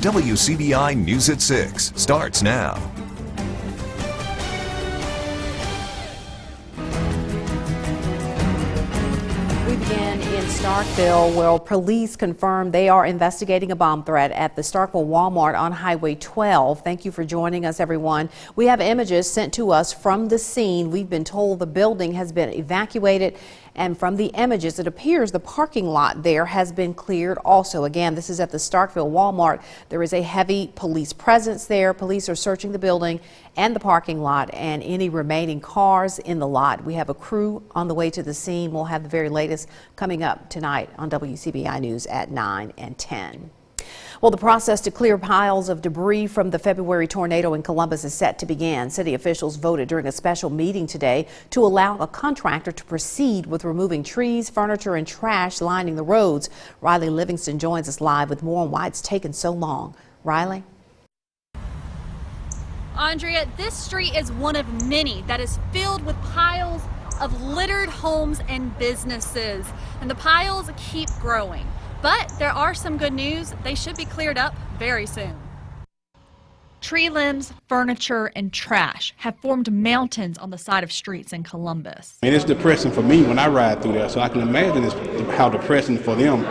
WCBI News at 6 starts now. We begin in Starkville, where police confirm they are investigating a bomb threat at the Starkville Walmart on Highway 12. Thank you for joining us, everyone. We have images sent to us from the scene. We've been told the building has been evacuated, and from the images, it appears the parking lot there has been cleared also. Again, this is at the Starkville Walmart. There is a heavy police presence there. Police are searching the building and the parking lot and any remaining cars in the lot. We have a crew on the way to the scene. We'll have the very latest coming up tonight on WCBI News at 9 and 10. Well, the process to clear piles of debris from the February tornado in Columbus is set to begin. City officials voted during a special meeting today to allow a contractor to proceed with removing trees, furniture, and trash lining the roads. Riley Livingston joins us live with more on why it's taken so long. Riley? Andrea, this street is one of many that is filled with piles of littered homes and businesses, and the piles keep growing. But there are some good news. They should be cleared up very soon. Tree limbs, furniture, and trash have formed mountains on the side of streets in Columbus. And it's depressing for me when I ride through there, so I can imagine how depressing for them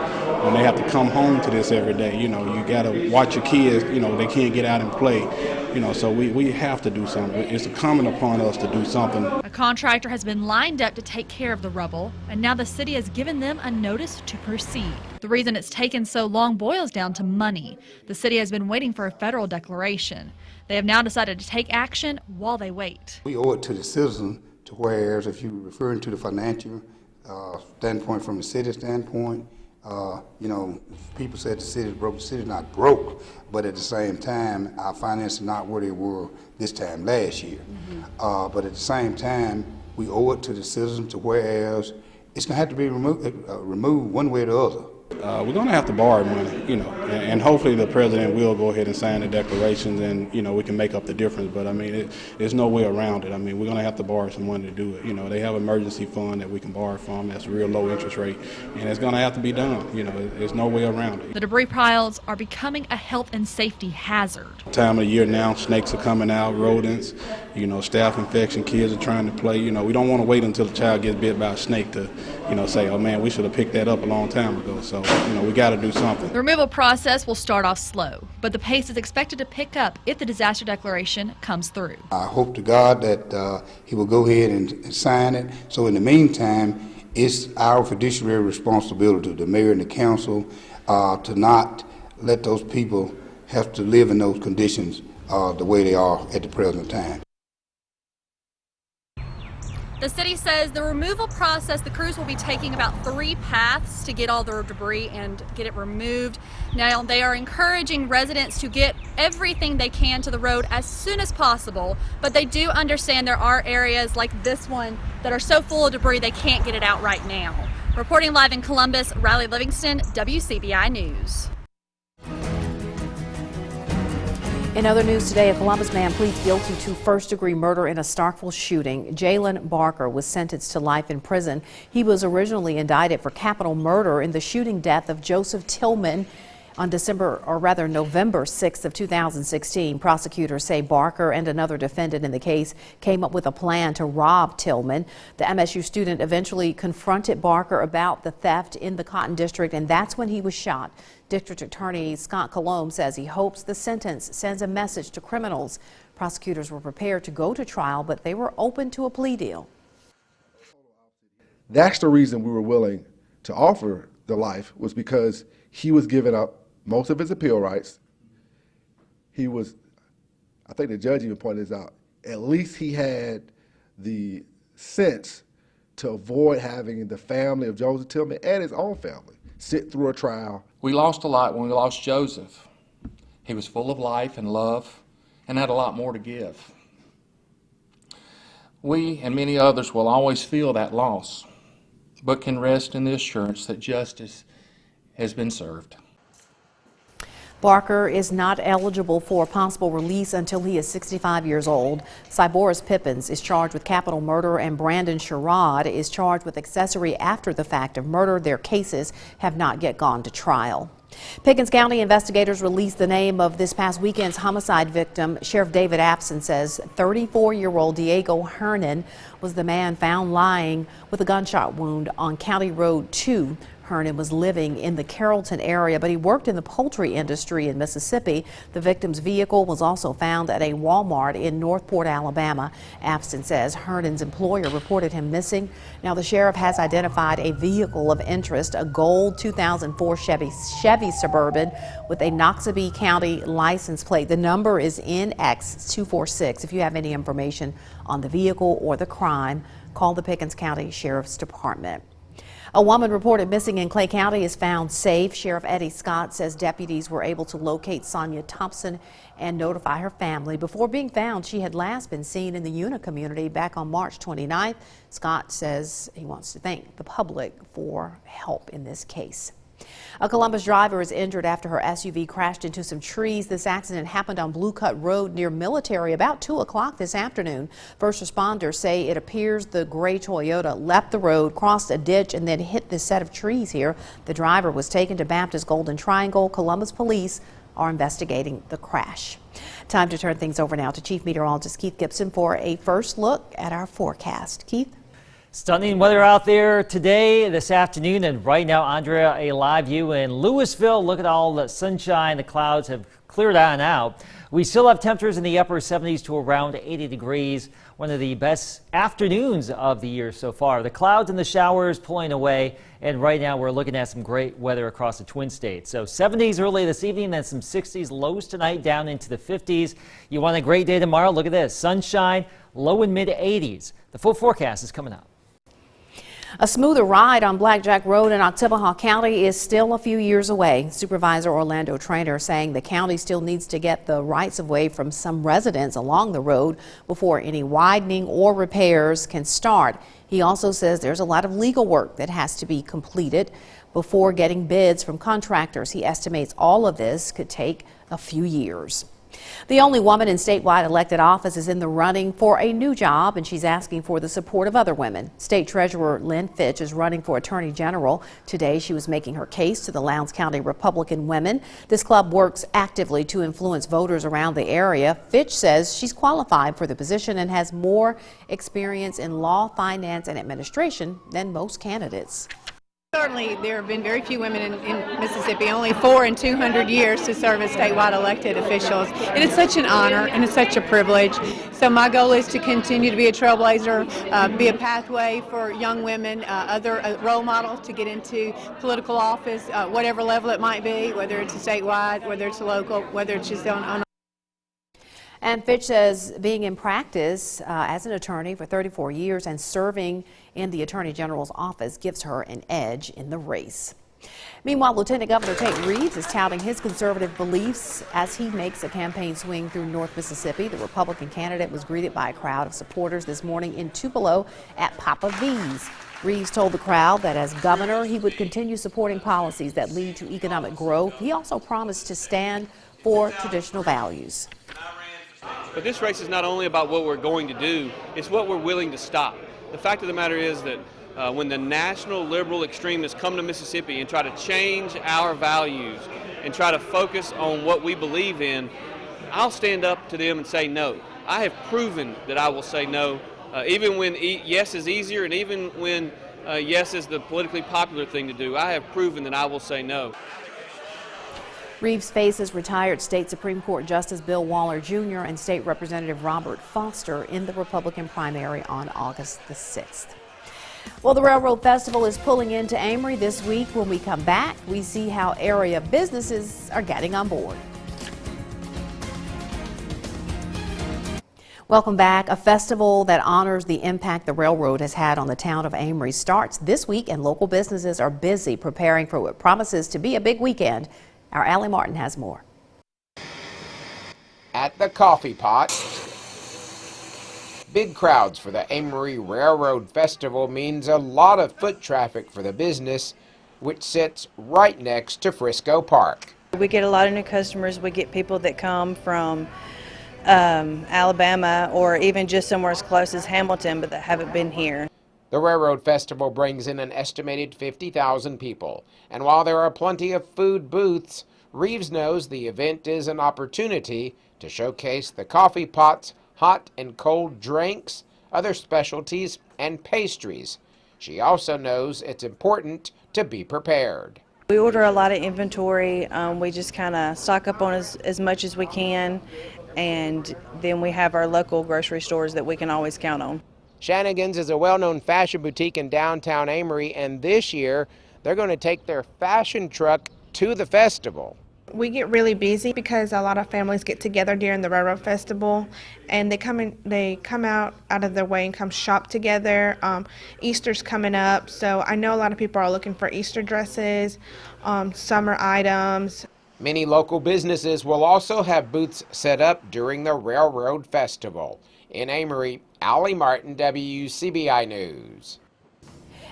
when they have to come home to this every day. You know, you got to watch your kids, you know, they can't get out and play. You know, so we have to do something. It's incumbent upon us to do something. A contractor has been lined up to take care of the rubble, and now the city has given them a notice to proceed. The reason it's taken so long boils down to money. The city has been waiting for a federal declaration. They have now decided to take action while they wait. We owe it to the citizen, to whereas if you're referring to the financial standpoint from the city standpoint, you know, people said the city's broke. The city's not broke, but at the same time, our finances are not where they were this time last year. But at the same time, we owe it to the citizen to whereas it's going to have to be removed one way or the other. We're going to have to borrow money, you know, and hopefully the president will go ahead and sign the declarations and, you know, we can make up the difference. But, I mean, there's no way around it. I mean, we're going to have to borrow some money to do it. You know, they have an emergency fund that we can borrow from. That's a real low interest rate, and it's going to have to be done. You know, there's no way around it. The debris piles are becoming a health and safety hazard. Time of the year now, snakes are coming out, rodents, you know, staph infection, kids are trying to play. You know, we don't want to wait until the child gets bit by a snake to, you know, say, oh, man, we should have picked that up a long time ago. So, you know, we got to do something. The removal process will start off slow, but the pace is expected to pick up if the disaster declaration comes through. I hope to God that he will go ahead and sign it. So in the meantime, it's our fiduciary responsibility, the mayor and the council, to not let those people have to live in those conditions the way they are at the present time. The city says the removal process, the crews will be taking about 3 paths to get all the debris and get it removed. Now, they are encouraging residents to get everything they can to the road as soon as possible, but they do understand there are areas like this one that are so full of debris they can't get it out right now. Reporting live in Columbus, Riley Livingston, WCBI News. In other news today, a Columbus man pleads guilty to first-degree murder in a Starkville shooting. Jalen Barker was sentenced to life in prison. He was originally indicted for capital murder in the shooting death of Joseph Tillman on November 6th of 2016. Prosecutors say Barker and another defendant in the case came up with a plan to rob Tillman. The MSU student eventually confronted Barker about the theft in the Cotton District, and that's when he was shot. District Attorney Scott Colomb says he hopes the sentence sends a message to criminals. Prosecutors were prepared to go to trial, but they were open to a plea deal. That's the reason we were willing to offer the life, was because he was giving up most of his appeal rights. He was, I think the judge even pointed this out, at least he had the sense to avoid having the family of Joseph Tillman and his own family sit through a trial. We lost a lot when we lost Joseph. He was full of life and love and had a lot more to give. We and many others will always feel that loss, but can rest in the assurance that justice has been served. Barker is not eligible for possible release until he is 65 years old. Cyboris Pippins is charged with capital murder, and Brandon Sherrod is charged with accessory after the fact of murder. Their cases have not yet gone to trial. Pickens County investigators released the name of this past weekend's homicide victim. Sheriff David Apson says 34-year-old Diego Hernan was the man found lying with a gunshot wound on County Road 2. Hernan was living in the Carrollton area, but he worked in the poultry industry in Mississippi. The victim's vehicle was also found at a Walmart in Northport, Alabama. Apson says Hernan's employer reported him missing. Now, the sheriff has identified a vehicle of interest, a gold 2004 Chevy Suburban with a Noxubee County license plate. The number is NX246. If you have any information on the vehicle or the crime, call the Pickens County Sheriff's Department. A woman reported missing in Clay County is found safe. Sheriff Eddie Scott says deputies were able to locate Sonia Thompson and notify her family. Before being found, she had last been seen in the Una community back on March 29th. Scott says he wants to thank the public for help in this case. A Columbus driver is injured after her SUV crashed into some trees. This accident happened on Blue Cut Road near Military about 2 o'clock this afternoon. First responders say it appears the gray Toyota left the road, crossed a ditch, and then hit this set of trees here. The driver was taken to Baptist Golden Triangle. Columbus police are investigating the crash. Time to turn things over now to Chief Meteorologist Keith Gibson for a first look at our forecast. Keith? Stunning weather out there today, this afternoon, and right now, Andrea, a live view in Louisville. Look at all the sunshine. The clouds have cleared on out. We still have temperatures in the upper 70s to around 80 degrees. One of the best afternoons of the year so far. The clouds and the showers pulling away, and right now we're looking at some great weather across the Twin States. So 70s early this evening, then some 60s, lows tonight down into the 50s. You want a great day tomorrow? Look at this, sunshine, low and mid 80s. The full forecast is coming up. A smoother ride on Blackjack Road in Oktibbeha County is still a few years away. Supervisor Orlando Trainer saying the county still needs to get the rights of way from some residents along the road before any widening or repairs can start. He also says there's a lot of legal work that has to be completed before getting bids from contractors. He estimates all of this could take a few years. The only woman in statewide elected office is in the running for a new job, and she's asking for the support of other women. State Treasurer Lynn Fitch is running for Attorney General. Today, she was making her case to the Lowndes County Republican women. This club works actively to influence voters around the area. Fitch says she's qualified for the position and has more experience in law, finance, and administration than most candidates. Certainly, there have been very few women in Mississippi, only 4 in 200 years to serve as statewide elected officials. And it's such an honor and it's such a privilege. So my goal is to continue to be a trailblazer, be a pathway for young women, other role models to get into political office, whatever level it might be, whether it's a statewide, whether it's a local, whether it's just on. And Fitch says being in practice as an attorney for 34 years and serving in the Attorney General's office gives her an edge in the race. Meanwhile, Lieutenant Governor Tate Reeves is touting his conservative beliefs as he makes a campaign swing through North Mississippi. The Republican candidate was greeted by a crowd of supporters this morning in Tupelo at Papa V's. Reeves told the crowd that as governor, he would continue supporting policies that lead to economic growth. He also promised to stand for traditional values. But this race is not only about what we're going to do, it's what we're willing to stop. The fact of the matter is that when the national liberal extremists come to Mississippi and try to change our values and try to focus on what we believe in, I'll stand up to them and say no. I have proven that I will say no, even when yes is easier and even when yes is the politically popular thing to do. I have proven that I will say no. Reeves faces retired State Supreme Court Justice Bill Waller Jr. and State Representative Robert Foster in the Republican primary on August the 6th. Well, the Railroad Festival is pulling into Amory this week. When we come back, we see how area businesses are getting on board. Welcome back. A festival that honors the impact the railroad has had on the town of Amory starts this week, and local businesses are busy preparing for what promises to be a big weekend. Our Allie Martin has more. At the Coffee Pot, big crowds for the Amory Railroad Festival means a lot of foot traffic for the business, which sits right next to Frisco Park. We get a lot of new customers. We get people that come from Alabama or even just somewhere as close as Hamilton, but that haven't been here. The Railroad Festival brings in an estimated 50,000 people, and while there are plenty of food booths, Reeves knows the event is an opportunity to showcase the coffee pots, hot and cold drinks, other specialties, and pastries. She also knows it's important to be prepared. We order a lot of inventory. We just kind of stock up on as much as we can, and then we have our local grocery stores that we can always count on. Shanigan's is a well-known fashion boutique in downtown Amory, and this year they're going to take their fashion truck to the festival. We get really busy because a lot of families get together during the Railroad Festival, and they come out of their way and come shop together. Easter's coming up, so I know a lot of people are looking for Easter dresses, summer items. Many local businesses will also have booths set up during the Railroad Festival. In Amory, Allie Martin, WCBI News.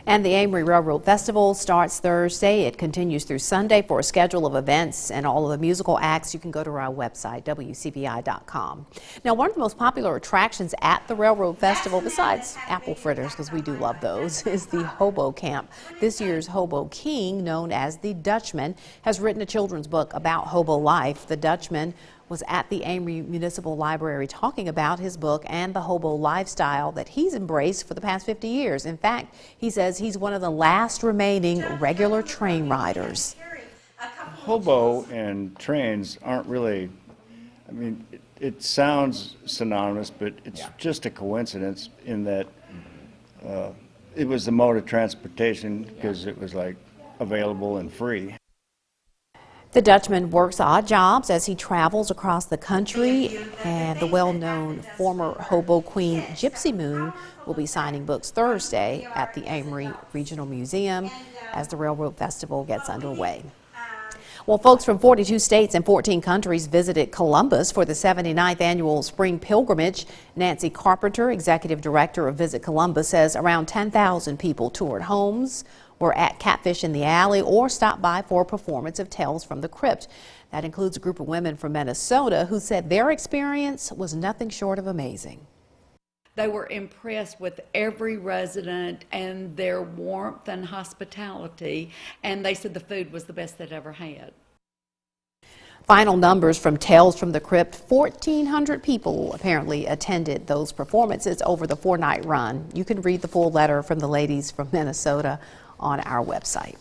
And the Amory Railroad Festival starts Thursday. It continues through Sunday. For a schedule of events and all of the musical acts, you can go to our website, WCBI.com. Now, one of the most popular attractions at the Railroad Festival, besides apple fritters, because we do love those, is the Hobo Camp. This year's Hobo King, known as the Dutchman, has written a children's book about hobo life. The Dutchman was at the Amory Municipal Library talking about his book and the hobo lifestyle that he's embraced for the past 50 years. In fact, he says he's one of the last remaining regular train riders. Hobo and trains aren't really, I mean, it sounds synonymous, but it's just a coincidence in that it was the mode of transportation because it was like available and free. The Dutchman works odd jobs as he travels across the country, and the well-known former hobo queen Gypsy Moon will be signing books Thursday at the Amory Regional Museum as the Railroad Festival gets underway. Well, folks from 42 states and 14 countries visited Columbus for the 79th annual spring pilgrimage. Nancy Carpenter, executive director of Visit Columbus, says around 10,000 people toured homes, were at Catfish in the Alley, or stopped by for a performance of Tales from the Crypt. That includes a group of women from Minnesota who said their experience was nothing short of amazing. They were impressed with every resident and their warmth and hospitality, and they said the food was the best they'd ever had. Final numbers from Tales from the Crypt, 1,400 people apparently attended those performances over the 4-night run. You can read the full letter from the ladies from Minnesota on our website.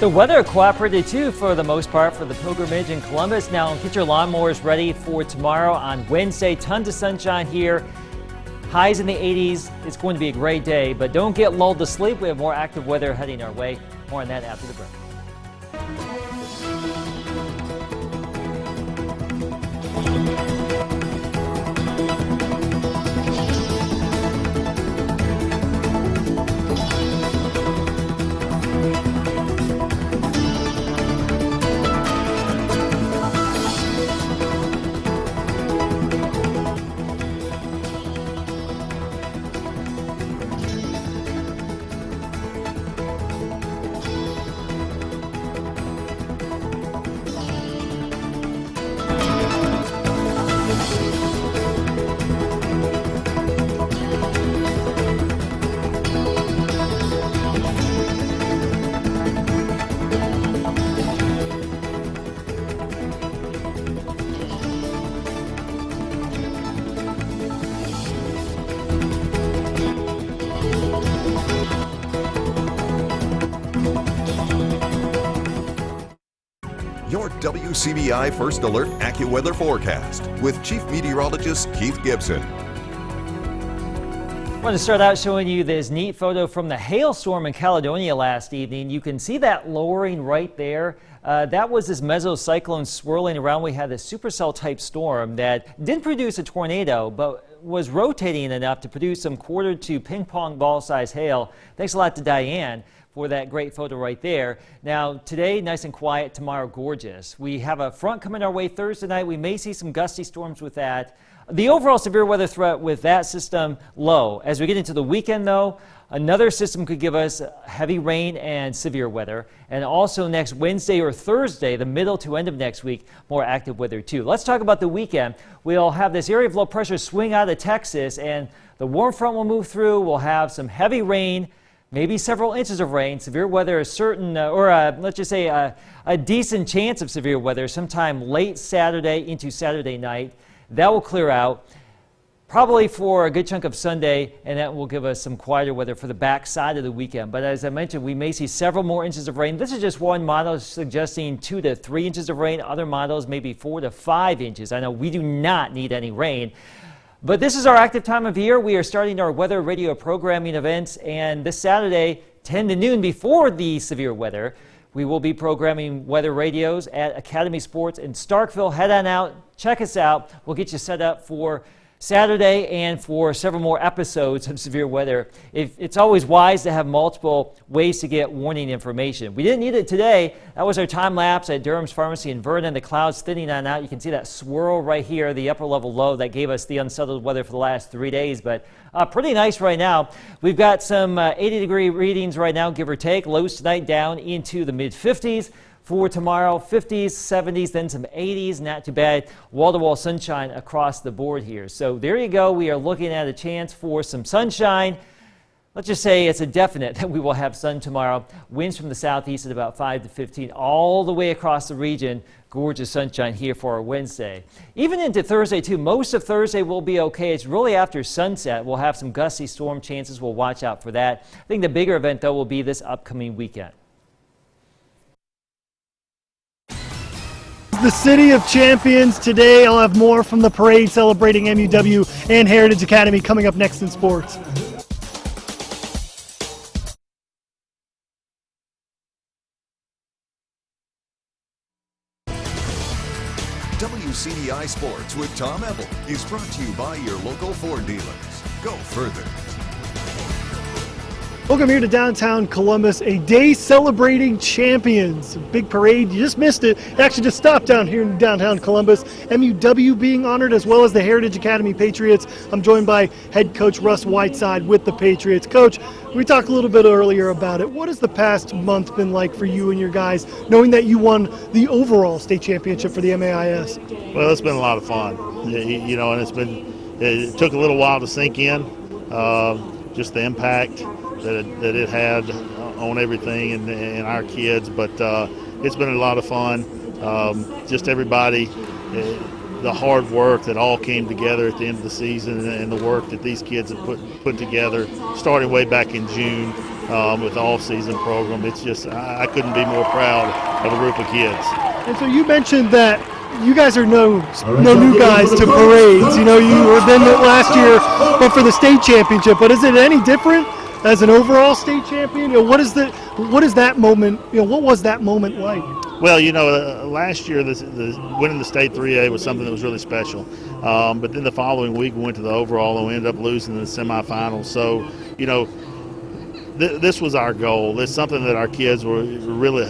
The weather cooperated too for the most part for the pilgrimage in Columbus. Now get your lawnmowers ready for tomorrow on Wednesday. Tons of sunshine here. Highs in the 80s. It's going to be a great day, but don't get lulled to sleep. We have more active weather heading our way. More on that after the break. Your WCBI First Alert AccuWeather forecast with Chief Meteorologist Keith Gibson. I want to start out showing you this neat photo from the hailstorm in Caledonia last evening. You can see that lowering right there. That was this mesocyclone swirling around. We had this supercell type storm that didn't produce a tornado, but was rotating enough to produce some quarter to ping pong ball size hail. Thanks a lot to Diane for that great photo right there. Now, today, nice and quiet. Tomorrow, gorgeous. We have a front coming our way Thursday night. We may see some gusty storms with that. The overall severe weather threat with that system low. As we get into the weekend, though, another system could give us heavy rain and severe weather. And also next Wednesday or Thursday, the middle to end of next week, more active weather too. Let's talk about the weekend. We'll have this area of low pressure swing out of Texas, and the warm front will move through. We'll have some heavy rain, maybe several inches of rain. Severe weather is certain, let's just say a decent chance of severe weather sometime late Saturday into Saturday night. That will clear out probably for a good chunk of Sunday, and that will give us some quieter weather for the back side of the weekend. But as I mentioned, we may see several more inches of rain. This is just one model suggesting 2 to 3 inches of rain. Other models maybe 4 to 5 inches. I know we do not need any rain. But this is our active time of year. We are starting our weather radio programming events, and this Saturday, 10 to noon before the severe weather, we will be programming weather radios at Academy Sports in Starkville. Head on out, check us out. We'll get you set up for Saturday and for several more episodes of severe weather. It's always wise to have multiple ways to get warning information. We didn't need it today. That was our time lapse at Durham's Pharmacy in Vernon. The clouds thinning on out. You can see that swirl right here, the upper level low that gave us the unsettled weather for the last 3 days, but pretty nice right now. We've got some 80-degree readings right now, give or take. Lows tonight down into the mid-50s. For tomorrow, 50s, 70s, then some 80s. Not too bad. Wall-to-wall sunshine across the board here. So there you go. We are looking at a chance for some sunshine. Let's just say it's a definite that we will have sun tomorrow. Winds from the southeast at about 5 to 15 all the way across the region. Gorgeous sunshine here for our Wednesday. Even into Thursday, too. Most of Thursday will be okay. It's really after sunset. We'll have some gusty storm chances. We'll watch out for that. I think the bigger event, though, will be this upcoming weekend. The City of Champions today. I'll have more from the parade celebrating MUW and Heritage Academy coming up next in sports. WCDI Sports with Tom Ebel is brought to you by your local Ford dealers. Go further. Welcome here to downtown Columbus, a day celebrating champions. A big parade, you just missed it. It actually just stopped down here in downtown Columbus. MUW being honored as well as the Heritage Academy Patriots. I'm joined by head coach Russ Whiteside with the Patriots. Coach, we talked a little bit earlier about it. What has the past month been like for you and your guys, knowing that you won the overall state championship for the MAIS? Well, it's been a lot of fun, and it took a little while to sink in, just the impact that it had on everything and our kids, but it's been a lot of fun. Just everybody, the hard work that all came together at the end of the season, and the work that these kids have put together, starting way back in June with the off-season program. It's just, I couldn't be more proud of a group of kids. And so you mentioned that you guys are no new guys to parades. You were then last year, but for the state championship. But is it any different as an overall state champion? What is that moment? What was that moment like? Well, last year winning the state 3A was something that was really special. But then the following week we went to the overall and we ended up losing in the semifinals. So, this was our goal. It's something that our kids were really,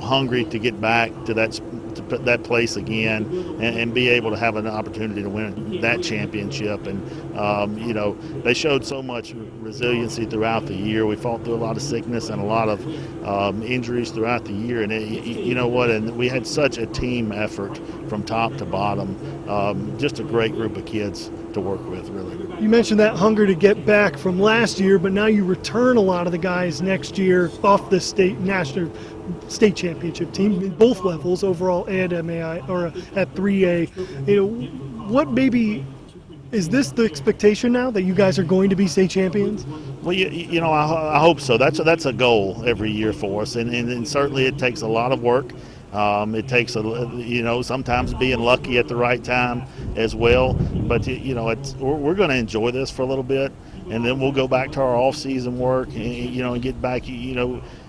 hungry to get back to that place again and be able to have an opportunity to win that championship. And, they showed so much resiliency throughout the year. We fought through a lot of sickness and a lot of injuries throughout the year. And and we had such a team effort from top to bottom. Just a great group of kids to work with, really. You mentioned that hunger to get back from last year, but now you return a lot of the guys next year off the national state championship team in both levels, overall and MAI or at 3A. What maybe is this the expectation now that you guys are going to be state champions? Well, I hope so. That's a goal every year for us, and certainly it takes a lot of work. It takes sometimes being lucky at the right time as well. But we're going to enjoy this for a little bit, and then we'll go back to our off-season work and get back.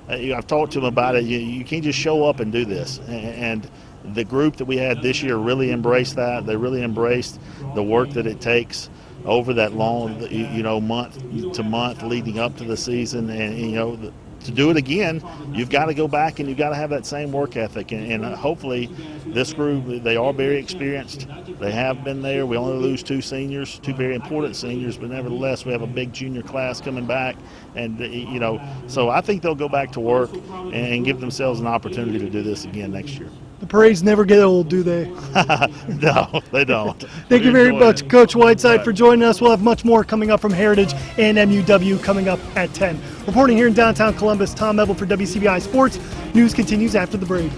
I've talked to them about it. You can't just show up and do this. And the group that we had this year really embraced that. They really embraced the work that it takes over that long, month to month leading up to the season, and to do it again, you've got to go back and you've got to have that same work ethic. And hopefully this group, they are very experienced. They have been there. We only lose 2 seniors, 2 very important seniors, but nevertheless, we have a big junior class coming back. And, you know, so I think they'll go back to work and give themselves an opportunity to do this again next year. The parades never get old, do they? No, they don't. Thank you very much, Coach Whiteside, for joining us. We'll have much more coming up from Heritage and MUW coming up at 10. Reporting here in downtown Columbus, Tom Ebel for WCBI Sports. News continues after the break.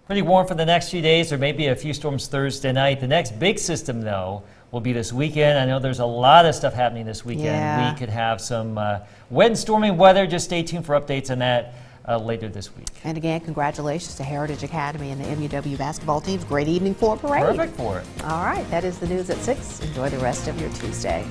Pretty warm for the next few days. There may be a few storms Thursday night. The next big system, though, will be this weekend. I know there's a lot of stuff happening this weekend. Yeah. We could have some wet and stormy weather. Just stay tuned for updates on that later this week. And again, congratulations to Heritage Academy and the MUW basketball teams. Great evening for a parade. Perfect for it. All right, that is the news at 6. Enjoy the rest of your Tuesday.